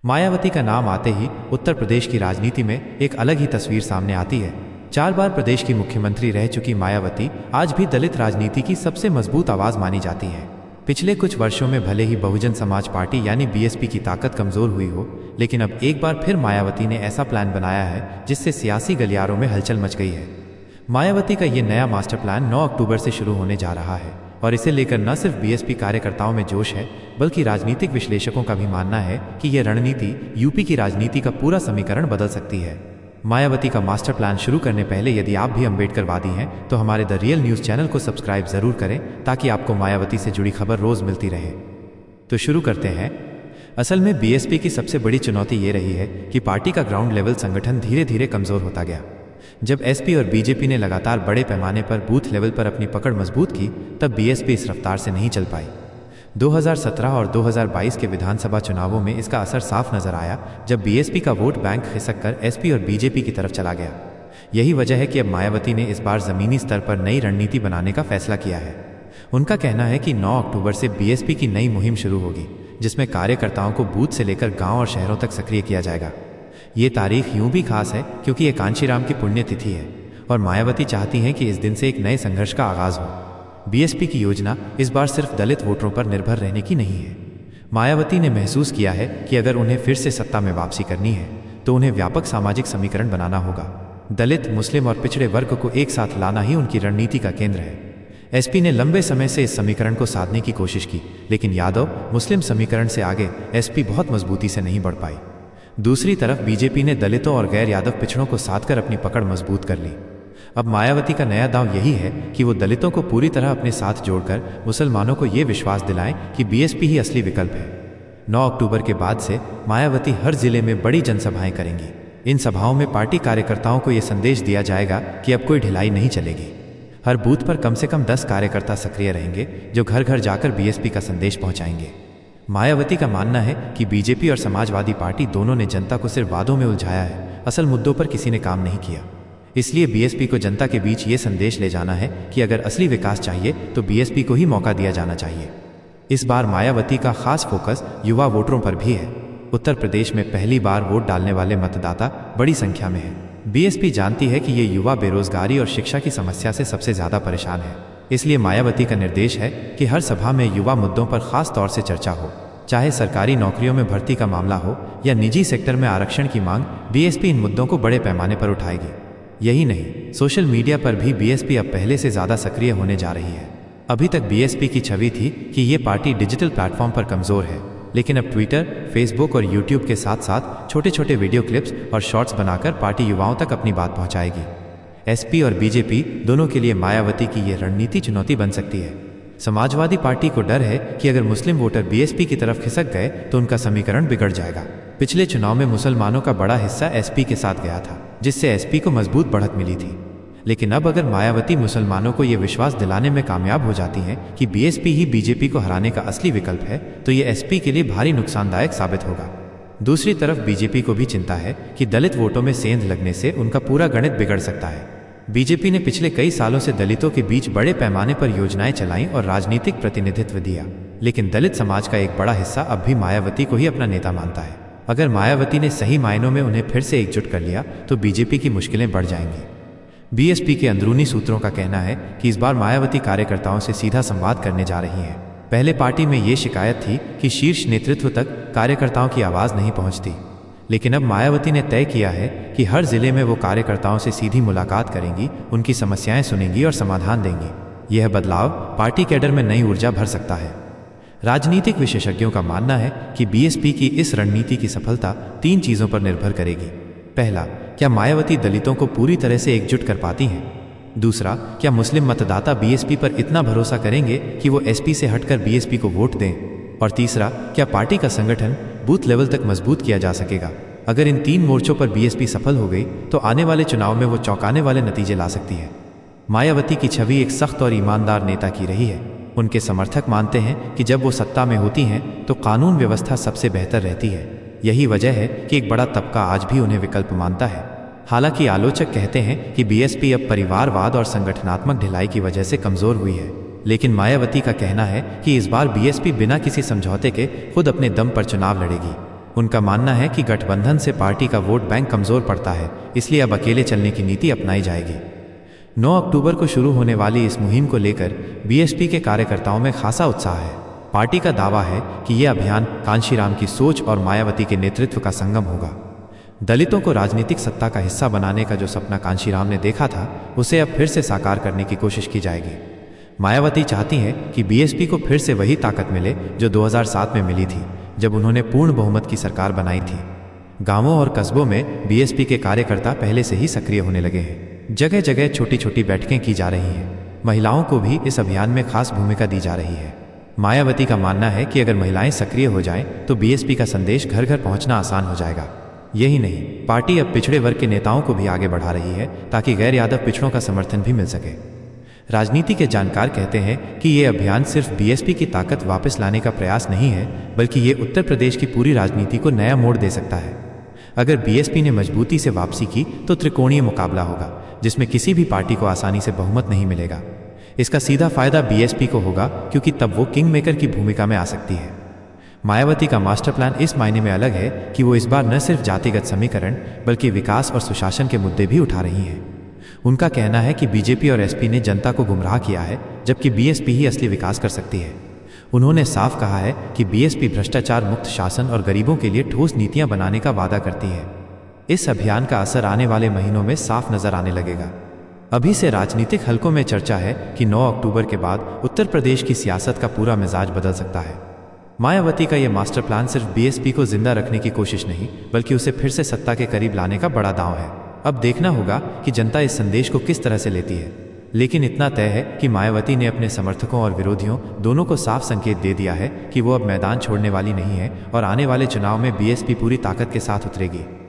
मायावती का नाम आते ही उत्तर प्रदेश की राजनीति में एक अलग ही तस्वीर सामने आती है। 4 बार प्रदेश की मुख्यमंत्री रह चुकी मायावती आज भी दलित राजनीति की सबसे मजबूत आवाज मानी जाती है। पिछले कुछ वर्षों में भले ही बहुजन समाज पार्टी यानी बीएसपी की ताकत कमजोर हुई हो, लेकिन अब एक बार फिर मायावती ने ऐसा प्लान बनाया है जिससे सियासी गलियारों में हलचल मच गई है। मायावती का ये नया मास्टर प्लान 9 अक्टूबर से शुरू होने जा रहा है और इसे लेकर न सिर्फ बीएसपी कार्यकर्ताओं में जोश है, बल्कि राजनीतिक विश्लेषकों का भी मानना है कि यह रणनीति यूपी की राजनीति का पूरा समीकरण बदल सकती है। मायावती का मास्टर प्लान शुरू करने पहले यदि आप भी अम्बेडकरवादी हैं तो हमारे द रियल न्यूज़ चैनल को सब्सक्राइब जरूर करें ताकि आपको मायावती से जुड़ी खबर रोज मिलती रहे। तो शुरू करते हैं। असल में बीएसपी की सबसे बड़ी चुनौती ये रही है कि पार्टी का ग्राउंड लेवल संगठन धीरे धीरे कमजोर होता गया। जब एसपी और बीजेपी ने लगातार बड़े पैमाने पर बूथ लेवल पर अपनी पकड़ मजबूत की, तब बीएसपी इस रफ्तार से नहीं चल पाई। 2017 और 2022 के विधानसभा चुनावों में इसका असर साफ नजर आया, जब बीएसपी का वोट बैंक खिसक कर एसपी और बीजेपी की तरफ चला गया। यही वजह है कि अब मायावती ने इस बार जमीनी स्तर पर नई रणनीति बनाने का फैसला किया है। उनका कहना है कि 9 अक्टूबर से बीएसपी की नई मुहिम शुरू होगी, जिसमें कार्यकर्ताओं को बूथ से लेकर गाँव और शहरों तक सक्रिय किया जाएगा। ये तारीख यूं भी खास है क्योंकि ये कांशीराम की पुण्यतिथि है और मायावती चाहती हैं कि इस दिन से एक नए संघर्ष का आगाज हो। बीएसपी की योजना इस बार सिर्फ दलित वोटरों पर निर्भर रहने की नहीं है। मायावती ने महसूस किया है कि अगर उन्हें फिर से सत्ता में वापसी करनी है तो उन्हें व्यापक सामाजिक समीकरण बनाना होगा। दलित, मुस्लिम और पिछड़े वर्ग को एक साथ लाना ही उनकी रणनीति का केंद्र है। एसपी ने लंबे समय से इस समीकरण को साधने की कोशिश की, लेकिन यादव मुस्लिम समीकरण से आगे एसपी बहुत मजबूती से नहीं बढ़ पाई। दूसरी तरफ बीजेपी ने दलितों और गैर यादव पिछड़ों को साध कर अपनी पकड़ मजबूत कर ली। अब मायावती का नया दांव यही है कि वो दलितों को पूरी तरह अपने साथ जोड़कर मुसलमानों को ये विश्वास दिलाएं कि बीएसपी ही असली विकल्प है। 9 अक्टूबर के बाद से मायावती हर जिले में बड़ी जनसभाएं करेंगी। इन सभाओं में पार्टी कार्यकर्ताओं को ये संदेश दिया जाएगा कि अब कोई ढिलाई नहीं चलेगी। हर बूथ पर कम से कम 10 कार्यकर्ता सक्रिय रहेंगे जो घर घर जाकर बीएसपी का संदेश पहुंचाएंगे। मायावती का मानना है कि बीजेपी और समाजवादी पार्टी दोनों ने जनता को सिर्फ वादों में उलझाया है, असल मुद्दों पर किसी ने काम नहीं किया। इसलिए बीएसपी को जनता के बीच ये संदेश ले जाना है कि अगर असली विकास चाहिए तो बीएसपी को ही मौका दिया जाना चाहिए। इस बार मायावती का खास फोकस युवा वोटरों पर भी है। उत्तर प्रदेश में पहली बार वोट डालने वाले मतदाता बड़ी संख्या में है। बीएसपी जानती है कि ये युवा बेरोजगारी और शिक्षा की समस्या से सबसे ज्यादा परेशान है। इसलिए मायावती का निर्देश है कि हर सभा में युवा मुद्दों पर खास तौर से चर्चा हो। चाहे सरकारी नौकरियों में भर्ती का मामला हो या निजी सेक्टर में आरक्षण की मांग, बीएसपी इन मुद्दों को बड़े पैमाने पर उठाएगी। यही नहीं, सोशल मीडिया पर भी बीएसपी अब पहले से ज्यादा सक्रिय होने जा रही है। अभी तक बीएसपी की छवि थी कि ये पार्टी डिजिटल प्लेटफॉर्म पर कमजोर है, लेकिन अब ट्विटर, फेसबुक और यूट्यूब के साथ साथ छोटे छोटे वीडियो क्लिप्स और शॉर्ट्स बनाकर पार्टी युवाओं तक अपनी बात पहुंचाएगी। एसपी और बीजेपी दोनों के लिए मायावती की ये रणनीति चुनौती बन सकती है। समाजवादी पार्टी को डर है कि अगर मुस्लिम वोटर बीएसपी की तरफ खिसक गए तो उनका समीकरण बिगड़ जाएगा। पिछले चुनाव में मुसलमानों का बड़ा हिस्सा एसपी के साथ गया था, जिससे एसपी को मजबूत बढ़त मिली थी। लेकिन अब अगर मायावती मुसलमानों को ये विश्वास दिलाने में कामयाब हो जाती हैं कि बीएसपी ही बीजेपी को हराने का असली विकल्प है, तो ये एसपी के लिए भारी नुकसानदायक साबित होगा। दूसरी तरफ बीजेपी को भी चिंता है कि दलित वोटों में सेंध लगने से उनका पूरा गणित बिगड़ सकता है। बीजेपी ने पिछले कई सालों से दलितों के बीच बड़े पैमाने पर योजनाएं चलाईं और राजनीतिक प्रतिनिधित्व दिया, लेकिन दलित समाज का एक बड़ा हिस्सा अब भी मायावती को ही अपना नेता मानता है। अगर मायावती ने सही मायनों में उन्हें फिर से एकजुट कर लिया तो बीजेपी की मुश्किलें बढ़ जाएंगी। बीएसपी के अंदरूनी सूत्रों का कहना है कि इस बार मायावती कार्यकर्ताओं से सीधा संवाद करने जा रही हैं। पहले पार्टी में ये शिकायत थी कि शीर्ष नेतृत्व तक कार्यकर्ताओं की आवाज़ नहीं पहुंचती, लेकिन अब मायावती ने तय किया है कि हर जिले में वो कार्यकर्ताओं से सीधी मुलाकात करेंगी, उनकी समस्याएं सुनेंगी और समाधान देंगी। यह बदलाव पार्टी कैडर में नई ऊर्जा भर सकता है। राजनीतिक विशेषज्ञों का मानना है कि बीएसपी की इस रणनीति की सफलता 3 चीजों पर निर्भर करेगी। पहला, क्या मायावती दलितों को पूरी तरह से एकजुट कर पाती हैं? दूसरा, क्या मुस्लिम मतदाता बीएसपी पर इतना भरोसा करेंगे कि वो एसपी से हटकर बीएसपी को वोट दें? और तीसरा, क्या पार्टी का संगठन बूथ लेवल तक मजबूत किया जा सकेगा? अगर इन 3 मोर्चों पर बीएसपी सफल हो गई तो आने वाले चुनाव में वो चौंकाने वाले नतीजे ला सकती है। मायावती की छवि एक सख्त और ईमानदार नेता की रही है। उनके समर्थक मानते हैं कि जब वो सत्ता में होती हैं तो कानून व्यवस्था सबसे बेहतर रहती है। यही वजह है कि एक बड़ा तबका आज भी उन्हें विकल्प मानता है। हालांकि आलोचक कहते हैं कि बीएसपी अब परिवारवाद और संगठनात्मक ढिलाई की वजह से कमजोर हुई है, लेकिन मायावती का कहना है कि इस बार बीएसपी बिना किसी समझौते के खुद अपने दम पर चुनाव लड़ेगी। उनका मानना है कि गठबंधन से पार्टी का वोट बैंक कमजोर पड़ता है, इसलिए अब अकेले चलने की नीति अपनाई जाएगी। 9 अक्टूबर को शुरू होने वाली इस मुहिम को लेकर बीएसपी के कार्यकर्ताओं में खासा उत्साह है। पार्टी का दावा है कि यह अभियान कांशीराम की सोच और मायावती के नेतृत्व का संगम होगा। दलितों को राजनीतिक सत्ता का हिस्सा बनाने का जो सपना कांशीराम ने देखा था, उसे अब फिर से साकार करने की कोशिश की जाएगी। मायावती चाहती हैं कि बीएसपी को फिर से वही ताकत मिले जो 2007 में मिली थी, जब उन्होंने पूर्ण बहुमत की सरकार बनाई थी। गांवों और कस्बों में बीएसपी के कार्यकर्ता पहले से ही सक्रिय होने लगे हैं। जगह जगह छोटी छोटी बैठकें की जा रही हैं। महिलाओं को भी इस अभियान में खास भूमिका दी जा रही है। मायावती का मानना है कि अगर महिलाएं सक्रिय हो जाएं तो बीएसपी का संदेश घर घर पहुंचना आसान हो जाएगा। यही नहीं, पार्टी अब पिछड़े वर्ग के नेताओं को भी आगे बढ़ा रही है ताकि गैर यादव पिछड़ों का समर्थन भी मिल सके। राजनीति के जानकार कहते हैं कि ये अभियान सिर्फ बीएसपी की ताकत वापस लाने का प्रयास नहीं है, बल्कि ये उत्तर प्रदेश की पूरी राजनीति को नया मोड़ दे सकता है। अगर बीएसपी ने मजबूती से वापसी की तो त्रिकोणीय मुकाबला होगा, जिसमें किसी भी पार्टी को आसानी से बहुमत नहीं मिलेगा। इसका सीधा फायदा बीएसपी को होगा, क्योंकि तब वो किंग मेकर की भूमिका में आ सकती है। मायावती का मास्टर प्लान इस मायने में अलग है कि वो इस बार न सिर्फ जातिगत समीकरण बल्कि विकास और सुशासन के मुद्दे भी उठा रही हैं। उनका कहना है कि बीजेपी और एसपी ने जनता को गुमराह किया है, जबकि बीएसपी ही असली विकास कर सकती है। उन्होंने साफ कहा है कि बीएसपी भ्रष्टाचार मुक्त शासन और गरीबों के लिए ठोस नीतियां बनाने का वादा करती है। इस अभियान का असर आने वाले महीनों में साफ नजर आने लगेगा। अभी से राजनीतिक हलकों में चर्चा है कि 9 अक्टूबर के बाद उत्तर प्रदेश की सियासत का पूरा मिजाज बदल सकता है। मायावती का यह मास्टर प्लान सिर्फ बीएसपी को जिंदा रखने की कोशिश नहीं, बल्कि उसे फिर से सत्ता के करीब लाने का बड़ा दांव है। अब देखना होगा कि जनता इस संदेश को किस तरह से लेती है। लेकिन इतना तय है कि मायावती ने अपने समर्थकों और विरोधियों दोनों को साफ संकेत दे दिया है कि वो अब मैदान छोड़ने वाली नहीं है और आने वाले चुनाव में बीएसपी पूरी ताकत के साथ उतरेगी।